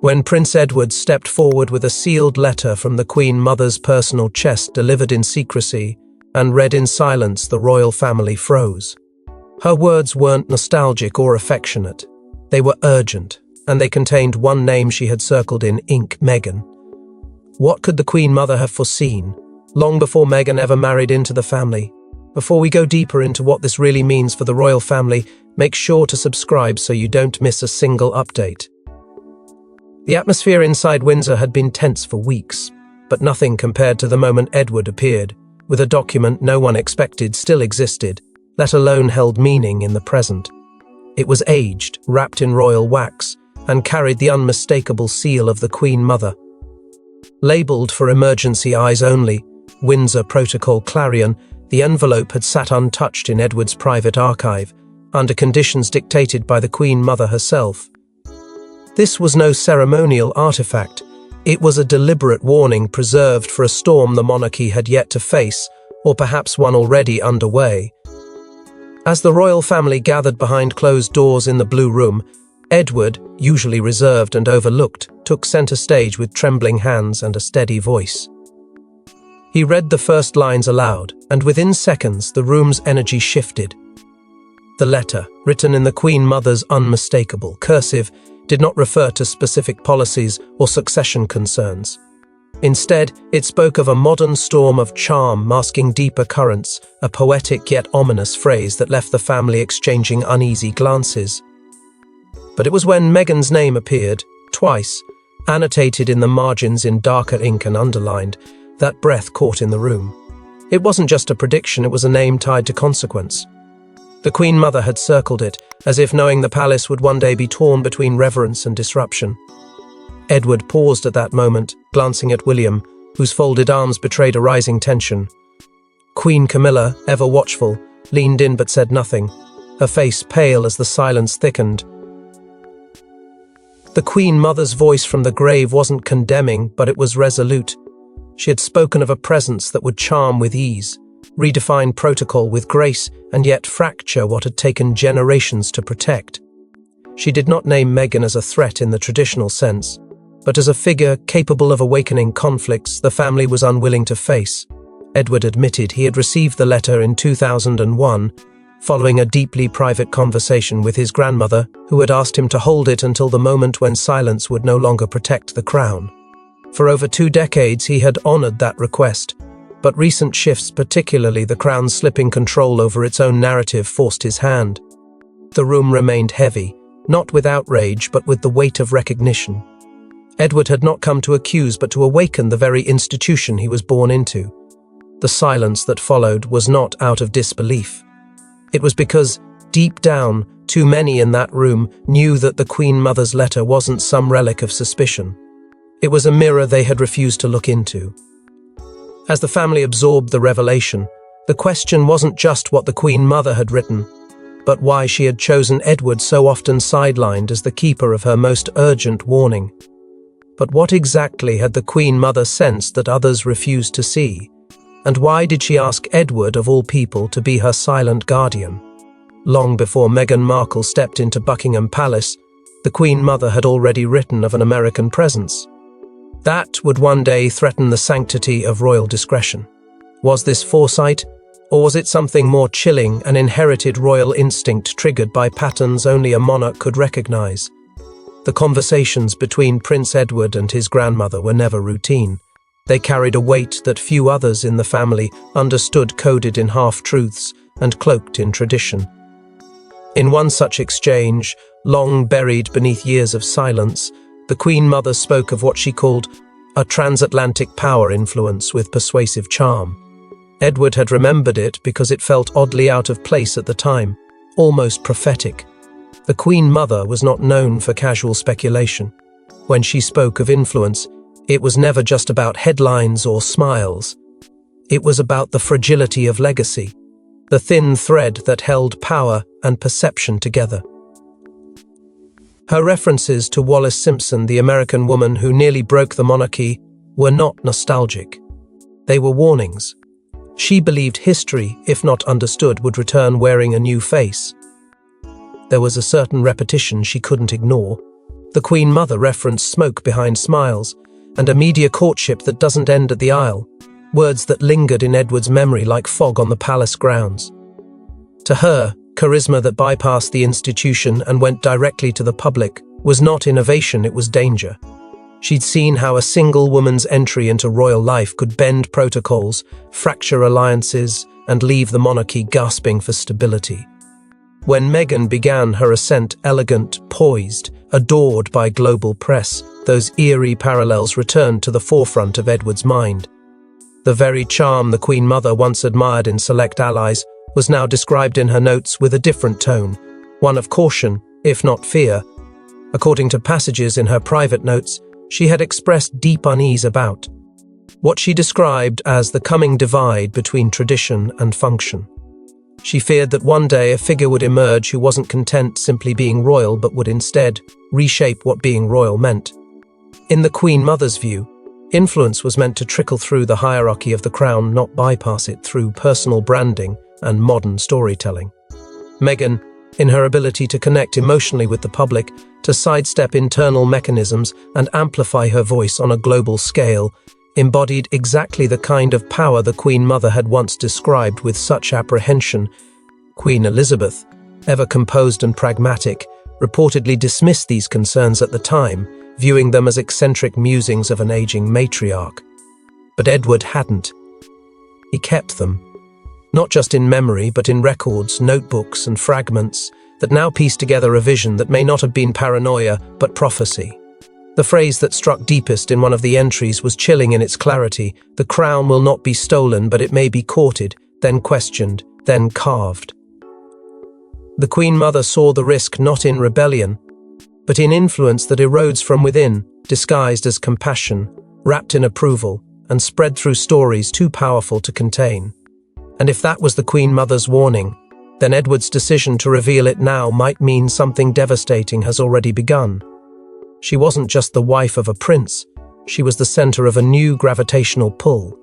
When Prince Edward stepped forward with a sealed letter from the Queen Mother's personal chest delivered in secrecy and read in silence, the royal family froze. Her words weren't nostalgic or affectionate. They were urgent, and they contained one name she had circled in ink: Meghan. What could the Queen Mother have foreseen, long before Meghan ever married into the family? Before we go deeper into what this really means for the royal family, make sure to subscribe so you don't miss a single update. The atmosphere inside Windsor had been tense for weeks, but nothing compared to the moment Edward appeared, with a document no one expected still existed, let alone held meaning in the present. It was aged, wrapped in royal wax, and carried the unmistakable seal of the Queen Mother. Labelled for emergency eyes only, Windsor Protocol Clarion, the envelope had sat untouched in Edward's private archive, under conditions dictated by the Queen Mother herself. This was no ceremonial artifact. It was a deliberate warning preserved for a storm the monarchy had yet to face, or perhaps one already underway. As the royal family gathered behind closed doors in the Blue Room, Edward, usually reserved and overlooked, took center stage with trembling hands and a steady voice. He read the first lines aloud, and within seconds the room's energy shifted. The letter, written in the Queen Mother's unmistakable cursive, did not refer to specific policies or succession concerns. Instead, it spoke of a modern storm of charm masking deeper currents, a poetic yet ominous phrase that left the family exchanging uneasy glances. But it was when Meghan's name appeared, twice, annotated in the margins in darker ink and underlined, that breath caught in the room. It wasn't just a prediction, it was a name tied to consequence. The Queen Mother had circled it, as if knowing the palace would one day be torn between reverence and disruption. Edward paused at that moment, glancing at William, whose folded arms betrayed a rising tension. Queen Camilla, ever watchful, leaned in but said nothing, her face pale as the silence thickened. The Queen Mother's voice from the grave wasn't condemning, but it was resolute. She had spoken of a presence that would charm with ease, redefine protocol with grace, and yet fracture what had taken generations to protect. She did not name Meghan as a threat in the traditional sense, but as a figure capable of awakening conflicts the family was unwilling to face. Edward admitted he had received the letter in 2001, following a deeply private conversation with his grandmother, who had asked him to hold it until the moment when silence would no longer protect the crown. For over 2 decades he had honored that request, but recent shifts, particularly the crown's slipping control over its own narrative, forced his hand. The room remained heavy, not with outrage but with the weight of recognition. Edward had not come to accuse but to awaken the very institution he was born into. The silence that followed was not out of disbelief. It was because, deep down, too many in that room knew that the Queen Mother's letter wasn't some relic of suspicion. It was a mirror they had refused to look into. As the family absorbed the revelation, the question wasn't just what the Queen Mother had written, but why she had chosen Edward, so often sidelined, as the keeper of her most urgent warning. But what exactly had the Queen Mother sensed that others refused to see? And why did she ask Edward, of all people, to be her silent guardian? Long before Meghan Markle stepped into Buckingham Palace, the Queen Mother had already written of an American presence that would one day threaten the sanctity of royal discretion. Was this foresight, or was it something more chilling, an inherited royal instinct triggered by patterns only a monarch could recognize? The conversations between Prince Edward and his grandmother were never routine. They carried a weight that few others in the family understood, coded in half-truths and cloaked in tradition. In one such exchange, long buried beneath years of silence, the Queen Mother spoke of what she called a transatlantic power influence with persuasive charm. Edward had remembered it because it felt oddly out of place at the time, almost prophetic. The Queen Mother was not known for casual speculation. When she spoke of influence, it was never just about headlines or smiles. It was about the fragility of legacy, the thin thread that held power and perception together. Her references to Wallis Simpson, the American woman who nearly broke the monarchy, were not nostalgic. They were warnings. She believed history, if not understood, would return wearing a new face. There was a certain repetition she couldn't ignore. The Queen Mother referenced smoke behind smiles, and a media courtship that doesn't end at the aisle, words that lingered in Edward's memory like fog on the palace grounds. To her, charisma that bypassed the institution and went directly to the public was not innovation, it was danger. She'd seen how a single woman's entry into royal life could bend protocols, fracture alliances, and leave the monarchy gasping for stability. When Meghan began her ascent, elegant, poised, adored by global press, those eerie parallels returned to the forefront of Edward's mind. The very charm the Queen Mother once admired in select allies was now described in her notes with a different tone, one of caution, if not fear. According to passages in her private notes, she had expressed deep unease about what she described as the coming divide between tradition and function. She feared that one day a figure would emerge who wasn't content simply being royal but would instead reshape what being royal meant. In the Queen Mother's view, influence was meant to trickle through the hierarchy of the crown, not bypass it through personal branding and modern storytelling. Meghan, in her ability to connect emotionally with the public, to sidestep internal mechanisms and amplify her voice on a global scale, embodied exactly the kind of power the Queen Mother had once described with such apprehension. Queen Elizabeth, ever composed and pragmatic, reportedly dismissed these concerns at the time, viewing them as eccentric musings of an aging matriarch. But Edward hadn't. He kept them, not just in memory but in records, notebooks and fragments that now piece together a vision that may not have been paranoia but prophecy. The phrase that struck deepest in one of the entries was chilling in its clarity: "The crown will not be stolen, but it may be courted, then questioned, then carved." The Queen Mother saw the risk not in rebellion, but in influence that erodes from within, disguised as compassion, wrapped in approval, and spread through stories too powerful to contain. And if that was the Queen Mother's warning, then Edward's decision to reveal it now might mean something devastating has already begun. She wasn't just the wife of a prince, she was the center of a new gravitational pull.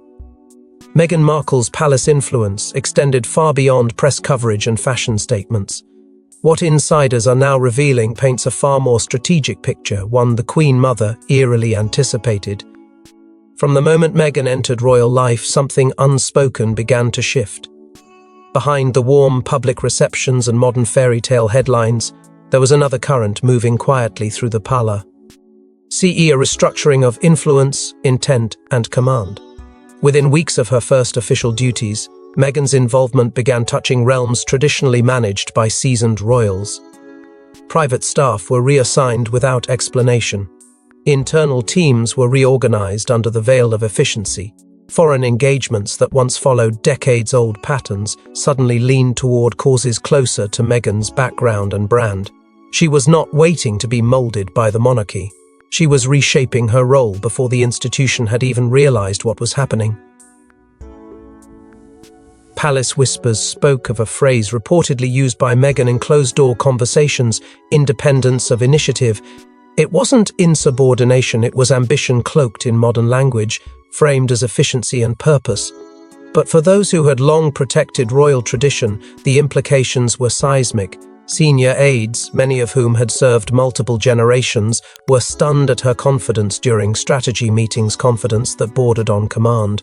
Meghan Markle's palace influence extended far beyond press coverage and fashion statements. What insiders are now revealing paints a far more strategic picture, one the Queen Mother eerily anticipated. From the moment Meghan entered royal life, something unspoken began to shift. Behind the warm public receptions and modern fairy tale headlines, there was another current moving quietly through the parlor. A restructuring of influence, intent, and command. Within weeks of her first official duties, Meghan's involvement began touching realms traditionally managed by seasoned royals. Private staff were reassigned without explanation. Internal teams were reorganized under the veil of efficiency. Foreign engagements that once followed decades-old patterns suddenly leaned toward causes closer to Meghan's background and brand. She was not waiting to be molded by the monarchy. She was reshaping her role before the institution had even realized what was happening. Palace whispers spoke of a phrase reportedly used by Meghan in closed-door conversations: independence of initiative. It wasn't insubordination, it was ambition cloaked in modern language, framed as efficiency and purpose. But for those who had long protected royal tradition, the implications were seismic. Senior aides, many of whom had served multiple generations, were stunned at her confidence during strategy meetings, confidence that bordered on command.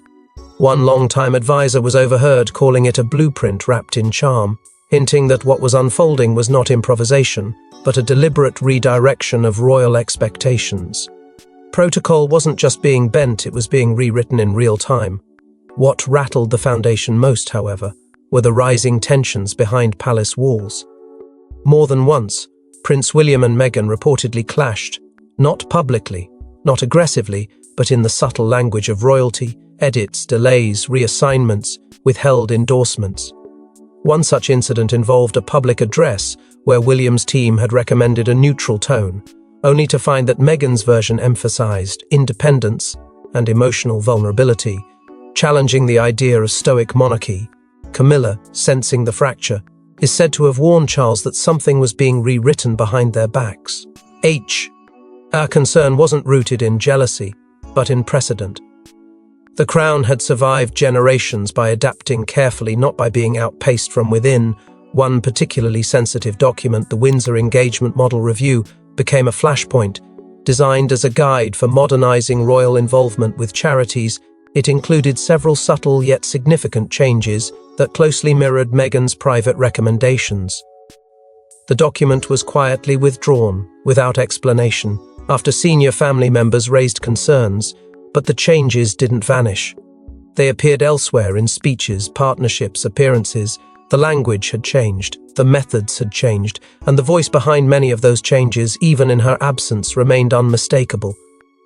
One longtime advisor was overheard calling it a blueprint wrapped in charm, hinting that what was unfolding was not improvisation, but a deliberate redirection of royal expectations. Protocol wasn't just being bent, it was being rewritten in real time. What rattled the foundation most, however, were the rising tensions behind palace walls. More than once, Prince William and Meghan reportedly clashed, not publicly, not aggressively, but in the subtle language of royalty: edits, delays, reassignments, withheld endorsements. One such incident involved a public address where William's team had recommended a neutral tone, only to find that Meghan's version emphasized independence and emotional vulnerability, challenging the idea of stoic monarchy. Camilla, sensing the fracture, is said to have warned Charles that something was being rewritten behind their backs. Our concern wasn't rooted in jealousy, but in precedent. The crown had survived generations by adapting carefully, not by being outpaced from within. One particularly sensitive document, the Windsor Engagement Model Review, became a flashpoint. Designed as a guide for modernizing royal involvement with charities, it included several subtle yet significant changes that closely mirrored Meghan's private recommendations. The document was quietly withdrawn, without explanation, after senior family members raised concerns, but the changes didn't vanish. They appeared elsewhere in speeches, partnerships, appearances. The language had changed, the methods had changed, and the voice behind many of those changes, even in her absence, remained unmistakable.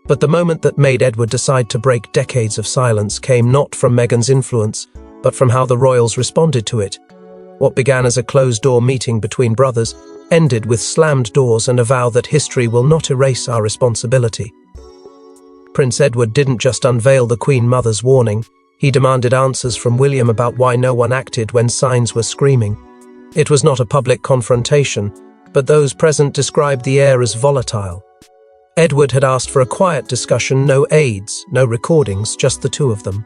But the moment that made Edward decide to break decades of silence came not from Meghan's influence, but from how the royals responded to it. What began as a closed-door meeting between brothers ended with slammed doors and a vow that history will not erase our responsibility. Prince Edward didn't just unveil the Queen Mother's warning, he demanded answers from William about why no one acted when signs were screaming. It was not a public confrontation, but those present described the air as volatile. Edward had asked for a quiet discussion, no aides, no recordings, just the two of them.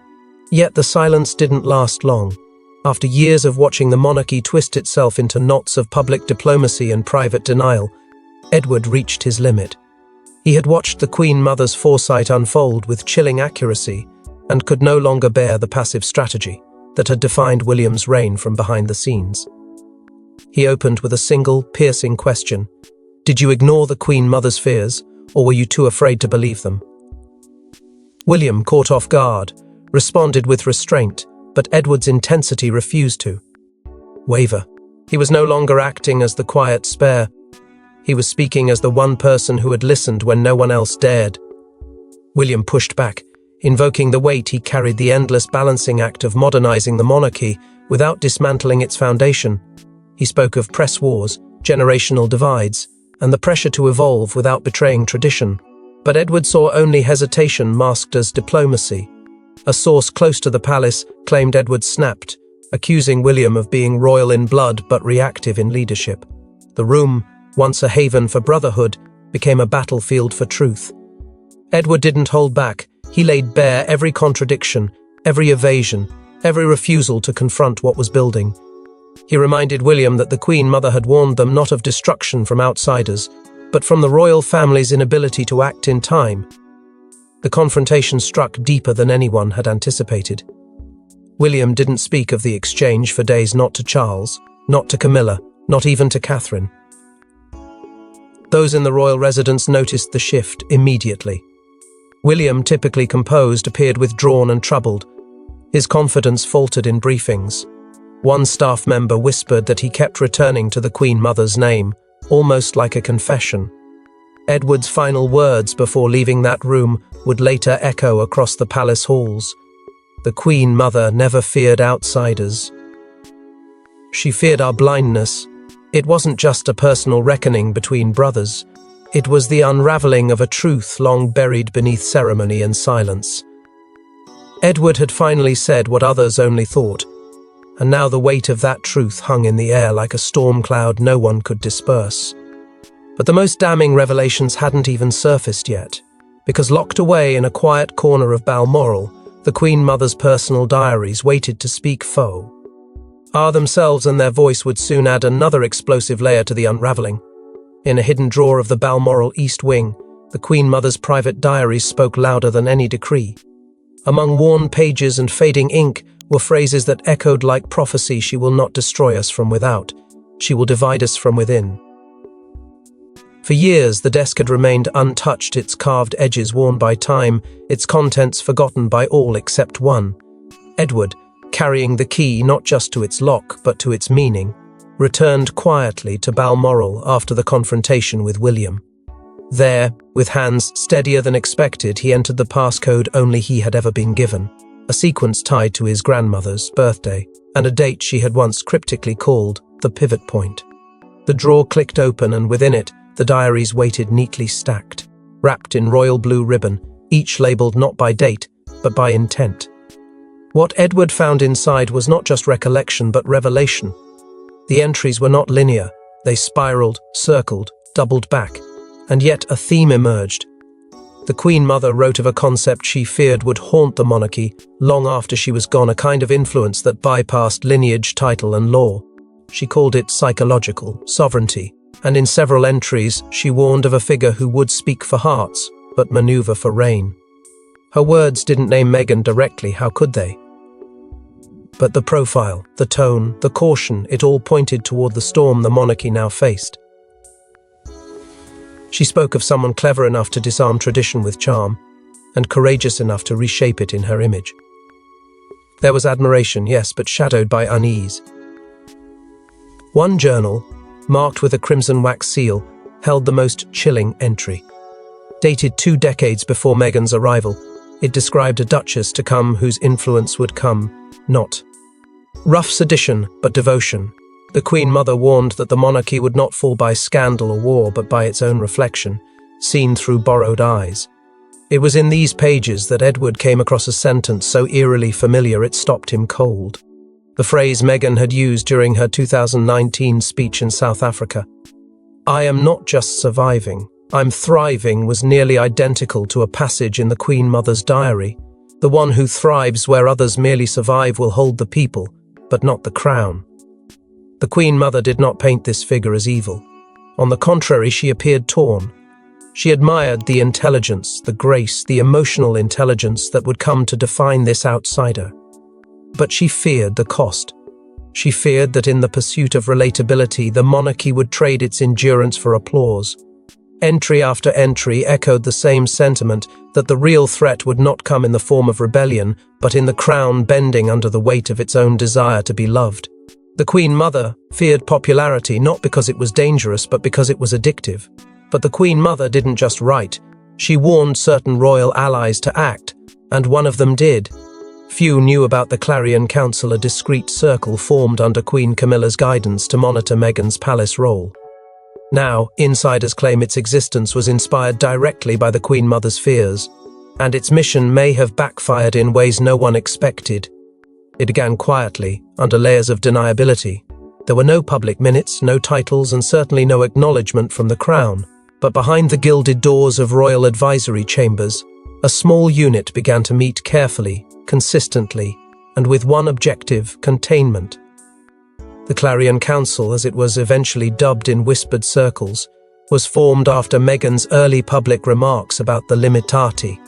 Yet the silence didn't last long. After years of watching the monarchy twist itself into knots of public diplomacy and private denial, Edward reached his limit. He had watched the Queen Mother's foresight unfold with chilling accuracy and could no longer bear the passive strategy that had defined William's reign from behind the scenes. He opened with a single, piercing question. Did you ignore the Queen Mother's fears, or were you too afraid to believe them? William, caught off guard, responded with restraint, but Edward's intensity refused to waver. He was no longer acting as the quiet spare. He was speaking as the one person who had listened when no one else dared. William pushed back, invoking the weight he carried, the endless balancing act of modernizing the monarchy without dismantling its foundation. He spoke of press wars, generational divides, and the pressure to evolve without betraying tradition. But Edward saw only hesitation masked as diplomacy. A source close to the palace claimed Edward snapped, accusing William of being royal in blood but reactive in leadership. The room, once a haven for brotherhood, became a battlefield for truth. Edward didn't hold back. He laid bare every contradiction, every evasion, every refusal to confront what was building. He reminded William that the Queen Mother had warned them not of destruction from outsiders, but from the royal family's inability to act in time. The confrontation struck deeper than anyone had anticipated. William didn't speak of the exchange for days, not to Charles, not to Camilla, not even to Catherine. Those in the royal residence noticed the shift immediately. William, typically composed, appeared withdrawn and troubled. His confidence faltered in briefings. One staff member whispered that he kept returning to the Queen Mother's name, almost like a confession. Edward's final words before leaving that room would later echo across the palace halls. The Queen Mother never feared outsiders. She feared our blindness. It wasn't just a personal reckoning between brothers. It was the unraveling of a truth long buried beneath ceremony and silence. Edward had finally said what others only thought, and now the weight of that truth hung in the air like a storm cloud no one could disperse. But the most damning revelations hadn't even surfaced yet, because locked away in a quiet corner of Balmoral, the Queen Mother's personal diaries waited to speak foe. Themselves and their voice would soon add another explosive layer to the unraveling. In a hidden drawer of the Balmoral East Wing, the Queen Mother's private diaries spoke louder than any decree. Among worn pages and fading ink were phrases that echoed like prophecy: she will not destroy us from without, she will divide us from within. For years, the desk had remained untouched, its carved edges worn by time, its contents forgotten by all except one. Edward, carrying the key not just to its lock but to its meaning, returned quietly to Balmoral after the confrontation with William. There, with hands steadier than expected, he entered the passcode only he had ever been given, a sequence tied to his grandmother's birthday, and a date she had once cryptically called the pivot point. The drawer clicked open, and within it, the diaries waited neatly stacked, wrapped in royal blue ribbon, each labelled not by date, but by intent. What Edward found inside was not just recollection, but revelation. The entries were not linear. They spiraled, circled, doubled back, and yet a theme emerged. The Queen Mother wrote of a concept she feared would haunt the monarchy long after she was gone, a kind of influence that bypassed lineage, title, and law. She called it psychological sovereignty, And in several entries, she warned of a figure who would speak for hearts, but maneuver for rain. Her words didn't name Meghan directly, how could they? But the profile, the tone, the caution, it all pointed toward the storm the monarchy now faced. She spoke of someone clever enough to disarm tradition with charm, and courageous enough to reshape it in her image. There was admiration, yes, but shadowed by unease. One journal, marked with a crimson wax seal, held the most chilling entry. Dated 2 decades before Meghan's arrival, it described a duchess to come whose influence would come not rough sedition, but devotion. The Queen Mother warned that the monarchy would not fall by scandal or war, but by its own reflection, seen through borrowed eyes. It was in these pages that Edward came across a sentence so eerily familiar it stopped him cold. The phrase Meghan had used during her 2019 speech in South Africa. "I am not just surviving, I'm thriving," was nearly identical to a passage in the Queen Mother's diary. The one who thrives where others merely survive will hold the people, but not the crown. The Queen Mother did not paint this figure as evil. On the contrary, she appeared torn. She admired the intelligence, the grace, the emotional intelligence that would come to define this outsider. But she feared the cost. She feared that in the pursuit of relatability, the monarchy would trade its endurance for applause. Entry after entry echoed the same sentiment, that the real threat would not come in the form of rebellion, but in the crown bending under the weight of its own desire to be loved. The Queen Mother feared popularity not because it was dangerous, but because it was addictive. But the Queen Mother didn't just write. She warned certain royal allies to act, and one of them did. Few knew about the Clarion Council, a discreet circle formed under Queen Camilla's guidance to monitor Meghan's palace role. Now, insiders claim its existence was inspired directly by the Queen Mother's fears, and its mission may have backfired in ways no one expected. It began quietly, under layers of deniability. There were no public minutes, no titles, and certainly no acknowledgement from the crown. But behind the gilded doors of royal advisory chambers, a small unit began to meet carefully, consistently, and with one objective: containment. The Clarion Council, as it was eventually dubbed in whispered circles, was formed after Meghan's early public remarks about the limitati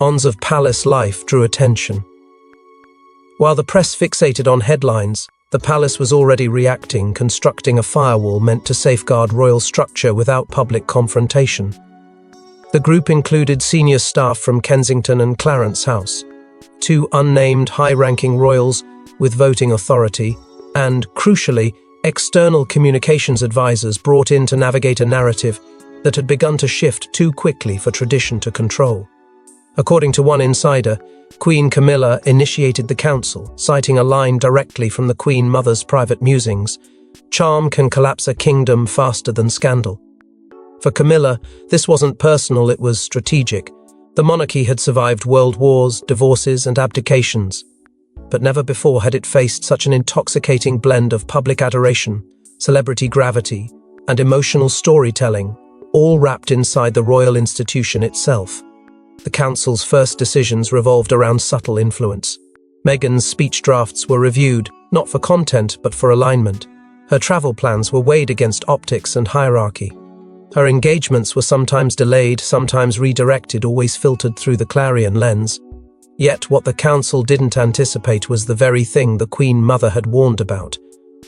ons of palace life drew attention. While the press fixated on headlines, the palace was already reacting, constructing a firewall meant to safeguard royal structure without public confrontation. The group included senior staff from Kensington and Clarence House, 2 unnamed high-ranking royals with voting authority, and, crucially, external communications advisors brought in to navigate a narrative that had begun to shift too quickly for tradition to control. According to one insider, Queen Camilla initiated the council, citing a line directly from the Queen Mother's private musings: "Charm can collapse a kingdom faster than scandal." For Camilla, this wasn't personal, it was strategic. The monarchy had survived world wars, divorces, and abdications. But never before had it faced such an intoxicating blend of public adoration, celebrity gravity, and emotional storytelling, all wrapped inside the royal institution itself. The council's first decisions revolved around subtle influence. Meghan's speech drafts were reviewed, not for content, but for alignment. Her travel plans were weighed against optics and hierarchy. Her engagements were sometimes delayed, sometimes redirected, always filtered through the Clarion lens. Yet what the council didn't anticipate was the very thing the Queen Mother had warned about: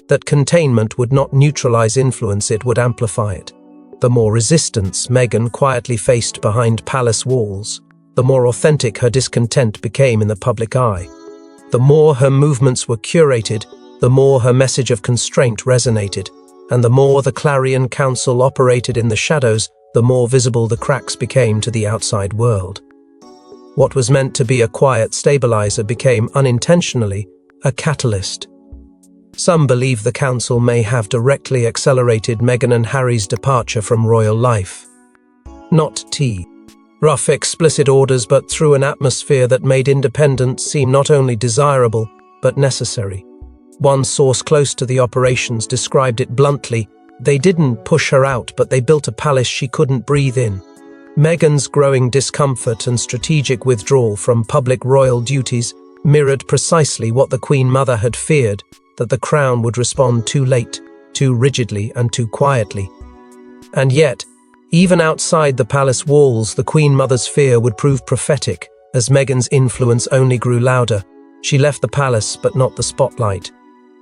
that containment would not neutralize influence, it would amplify it. The more resistance Meghan quietly faced behind palace walls, the more authentic her discontent became in the public eye. The more her movements were curated, the more her message of constraint resonated, and the more the Clarion Council operated in the shadows, the more visible the cracks became to the outside world. What was meant to be a quiet stabilizer became, unintentionally, a catalyst. Some believe the council may have directly accelerated Meghan and Harry's departure from royal life. Not rough, explicit orders, but through an atmosphere that made independence seem not only desirable, but necessary. One source close to the operations described it bluntly: "They didn't push her out, but they built a palace she couldn't breathe in." Meghan's growing discomfort and strategic withdrawal from public royal duties mirrored precisely what the Queen Mother had feared: that the crown would respond too late, too rigidly and too quietly. And yet, even outside the palace walls, the Queen Mother's fear would prove prophetic. As Meghan's influence only grew louder, she left the palace but not the spotlight.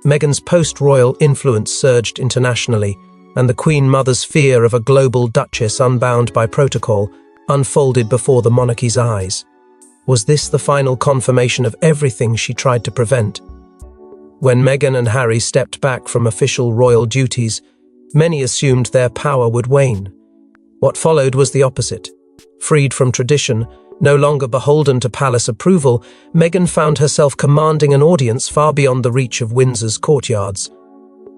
Meghan's post-royal influence surged internationally, and the Queen Mother's fear of a global duchess unbound by protocol unfolded before the monarchy's eyes. Was this the final confirmation of everything she tried to prevent? When Meghan and Harry stepped back from official royal duties, many assumed their power would wane. What followed was the opposite. Freed from tradition, no longer beholden to palace approval, Meghan found herself commanding an audience far beyond the reach of Windsor's courtyards.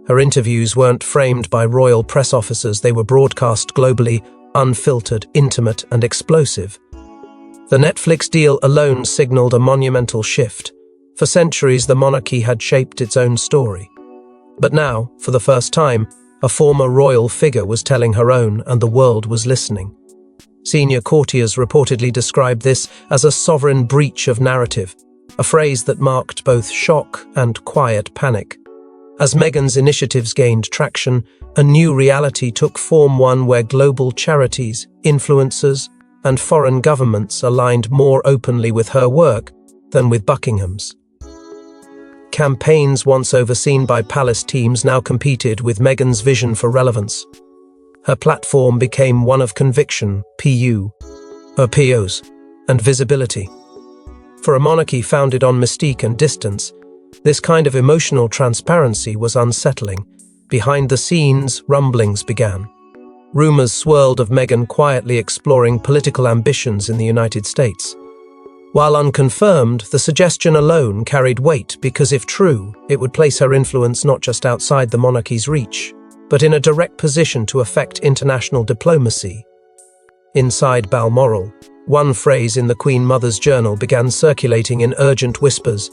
Her interviews weren't framed by royal press officers, they were broadcast globally, unfiltered, intimate, and explosive. The Netflix deal alone signaled a monumental shift. For centuries, the monarchy had shaped its own story. But now, for the first time, a former royal figure was telling her own, and the world was listening. Senior courtiers reportedly described this as a sovereign breach of narrative, a phrase that marked both shock and quiet panic. As Meghan's initiatives gained traction, a new reality took form, one where global charities, influencers, and foreign governments aligned more openly with her work than with Buckingham's. Campaigns once overseen by palace teams now competed with Meghan's vision for relevance. Her platform became one of conviction, POs, and visibility. For a monarchy founded on mystique and distance, this kind of emotional transparency was unsettling. Behind the scenes, rumblings began. Rumors swirled of Meghan quietly exploring political ambitions in the United States. While unconfirmed, the suggestion alone carried weight because, if true, it would place her influence not just outside the monarchy's reach, but in a direct position to affect international diplomacy. Inside Balmoral, one phrase in the Queen Mother's journal began circulating in urgent whispers: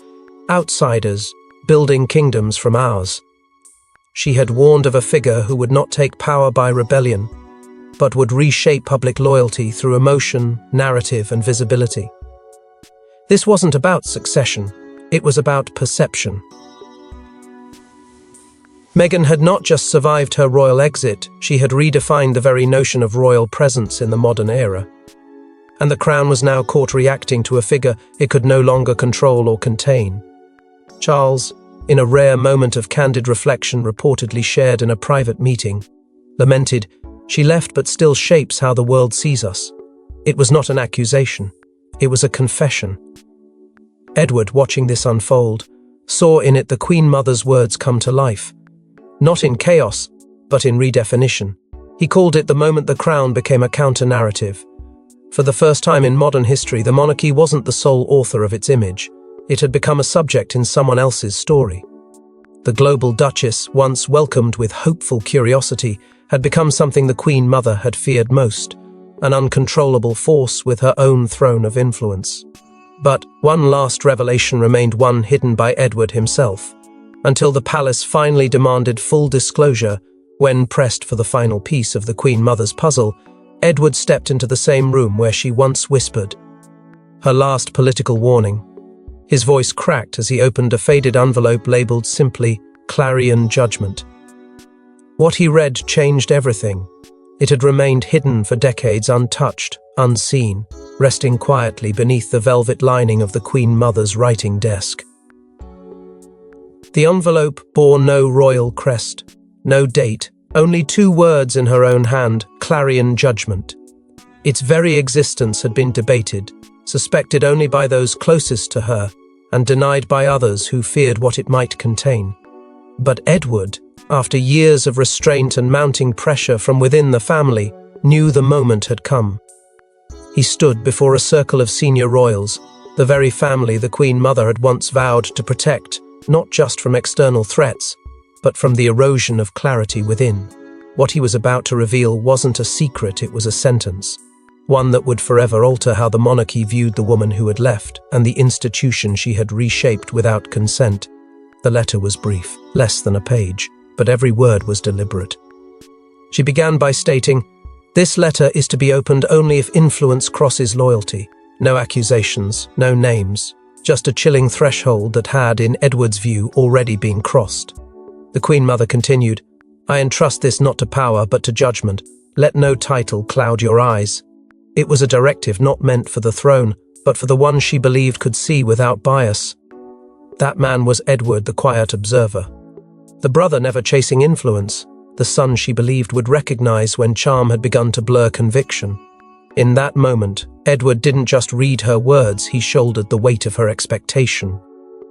"Outsiders, building kingdoms from ours." She had warned of a figure who would not take power by rebellion, but would reshape public loyalty through emotion, narrative, and visibility. This wasn't about succession, it was about perception. Meghan had not just survived her royal exit, she had redefined the very notion of royal presence in the modern era. And the crown was now caught reacting to a figure it could no longer control or contain. Charles, in a rare moment of candid reflection reportedly shared in a private meeting, lamented, "She left but still shapes how the world sees us." It was not an accusation, it was a confession. Edward, watching this unfold, saw in it the Queen Mother's words come to life. Not in chaos, but in redefinition. He called it the moment the crown became a counter-narrative. For the first time in modern history, the monarchy wasn't the sole author of its image. It had become a subject in someone else's story. The global duchess, once welcomed with hopeful curiosity, had become something the Queen Mother had feared most, an uncontrollable force with her own throne of influence. But one last revelation remained, one hidden by Edward himself, until the palace finally demanded full disclosure. When pressed for the final piece of the Queen Mother's puzzle, Edward stepped into the same room where she once whispered her last political warning. His voice cracked as he opened a faded envelope labeled simply "Clarion Judgment." What he read changed everything. It had remained hidden for decades, untouched, unseen, resting quietly beneath the velvet lining of the Queen Mother's writing desk. The envelope bore no royal crest, no date, only 2 words in her own hand: Clarion Judgment. Its very existence had been debated, suspected only by those closest to her, and denied by others who feared what it might contain. But Edward, after years of restraint and mounting pressure from within the family, knew the moment had come. He stood before a circle of senior royals, the very family the Queen Mother had once vowed to protect, not just from external threats, but from the erosion of clarity within. What he was about to reveal wasn't a secret, it was a sentence. One that would forever alter how the monarchy viewed the woman who had left and the institution she had reshaped without consent. The letter was brief, less than a page, but every word was deliberate. She began by stating, "This letter is to be opened only if influence crosses loyalty. No accusations, no names, just a chilling threshold that had, in Edward's view, already been crossed." The Queen Mother continued, I entrust this not to power but to judgment. Let no title cloud your eyes. It was a directive not meant for the throne, but for the one she believed could see without bias. That man was Edward, the quiet observer. The brother never chasing influence, the son she believed would recognize when charm had begun to blur conviction. In that moment, Edward didn't just read her words, he shouldered the weight of her expectation.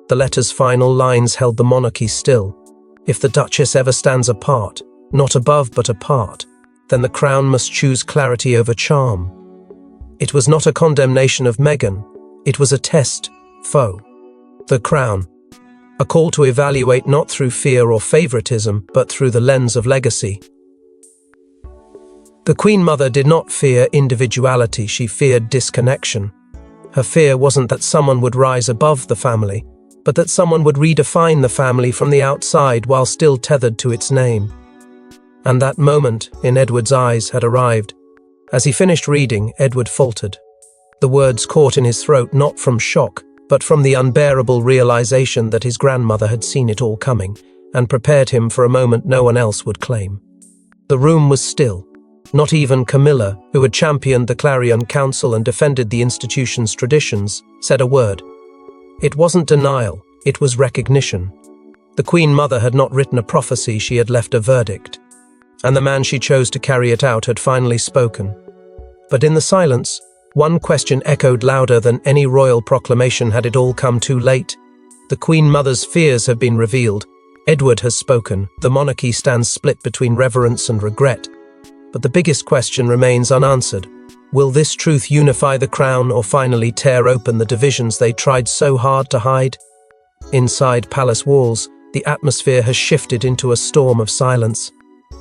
The letter's final lines held the monarchy still. If the Duchess ever stands apart, not above but apart, then the crown must choose clarity over charm. It was not a condemnation of Meghan, it was a test, foe. The crown. A call to evaluate not through fear or favoritism, but through the lens of legacy. The Queen Mother did not fear individuality, she feared disconnection. Her fear wasn't that someone would rise above the family, but that someone would redefine the family from the outside while still tethered to its name. And that moment, in Edward's eyes, had arrived. As he finished reading, Edward faltered. The words caught in his throat not from shock, but from the unbearable realization that his grandmother had seen it all coming, and prepared him for a moment no one else would claim. The room was still. Not even Camilla, who had championed the Clarion Council and defended the institution's traditions, said a word. It wasn't denial, it was recognition. The Queen Mother had not written a prophecy, she had left a verdict. And the man she chose to carry it out had finally spoken. But in the silence, one question echoed louder than any royal proclamation. Had it all come too late? The Queen Mother's fears have been revealed. Edward has spoken. The monarchy stands split between reverence and regret. But the biggest question remains unanswered. Will this truth unify the crown or finally tear open the divisions they tried so hard to hide? Inside palace walls, the atmosphere has shifted into a storm of silence.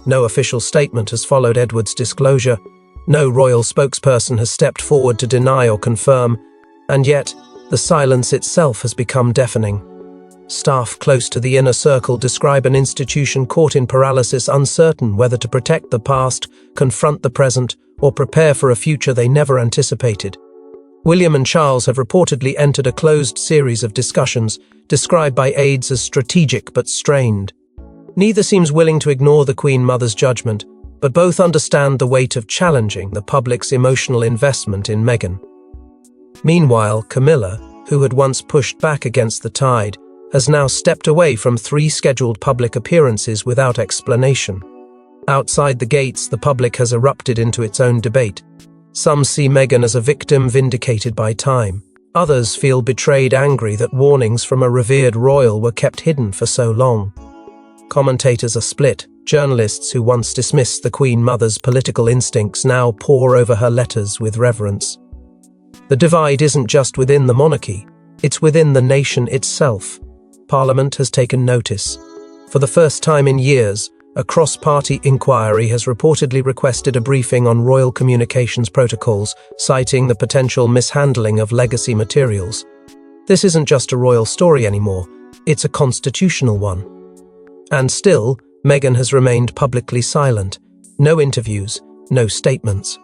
No official statement has followed Edward's disclosure. No royal spokesperson has stepped forward to deny or confirm, and yet the silence itself has become deafening. Staff close to the inner circle describe an institution caught in paralysis, uncertain whether to protect the past, confront the present, or prepare for a future they never anticipated. William and Charles have reportedly entered a closed series of discussions, described by aides as strategic but strained. Neither seems willing to ignore the Queen Mother's judgment, but both understand the weight of challenging the public's emotional investment in Meghan. Meanwhile, Camilla, who had once pushed back against the tide, has now stepped away from 3 scheduled public appearances without explanation. Outside the gates, the public has erupted into its own debate. Some see Meghan as a victim vindicated by time. Others feel betrayed, angry that warnings from a revered royal were kept hidden for so long. Commentators are split. Journalists who once dismissed the Queen Mother's political instincts now pore over her letters with reverence. The divide isn't just within the monarchy, it's within the nation itself. Parliament has taken notice. For the first time in years, a cross-party inquiry has reportedly requested a briefing on royal communications protocols, citing the potential mishandling of legacy materials. This isn't just a royal story anymore, it's a constitutional one. And still, Meghan has remained publicly silent. No interviews, no statements.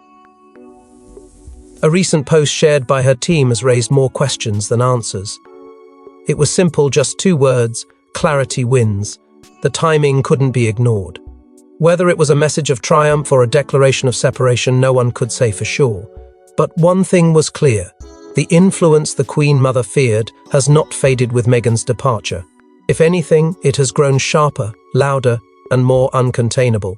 A recent post shared by her team has raised more questions than answers. It was simple, just 2 words: clarity wins. The timing couldn't be ignored. Whether it was a message of triumph or a declaration of separation, no one could say for sure. But one thing was clear: the influence the Queen Mother feared has not faded with Meghan's departure. If anything, it has grown sharper, louder, and more uncontainable.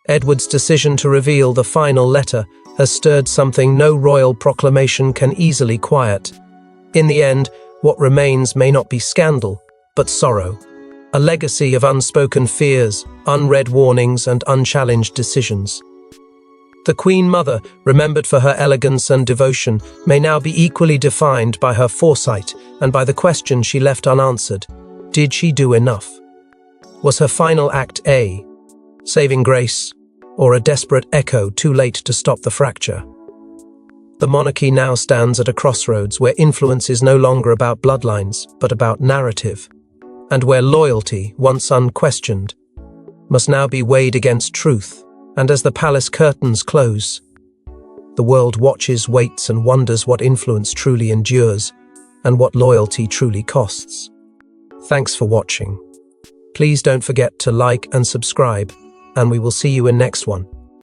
Edward's decision to reveal the final letter has stirred something no royal proclamation can easily quiet. In the end, what remains may not be scandal, but sorrow. A legacy of unspoken fears, unread warnings, and unchallenged decisions. The Queen Mother, remembered for her elegance and devotion, may now be equally defined by her foresight and by the question she left unanswered. Did she do enough? Was her final act a saving grace, or a desperate echo too late to stop the fracture? The monarchy now stands at a crossroads where influence is no longer about bloodlines, but about narrative, and where loyalty, once unquestioned, must now be weighed against truth. And as the palace curtains close, the world watches, waits, and wonders what influence truly endures and what loyalty truly costs. Thanks for watching. Please don't forget to like and subscribe, and we will see you in next one.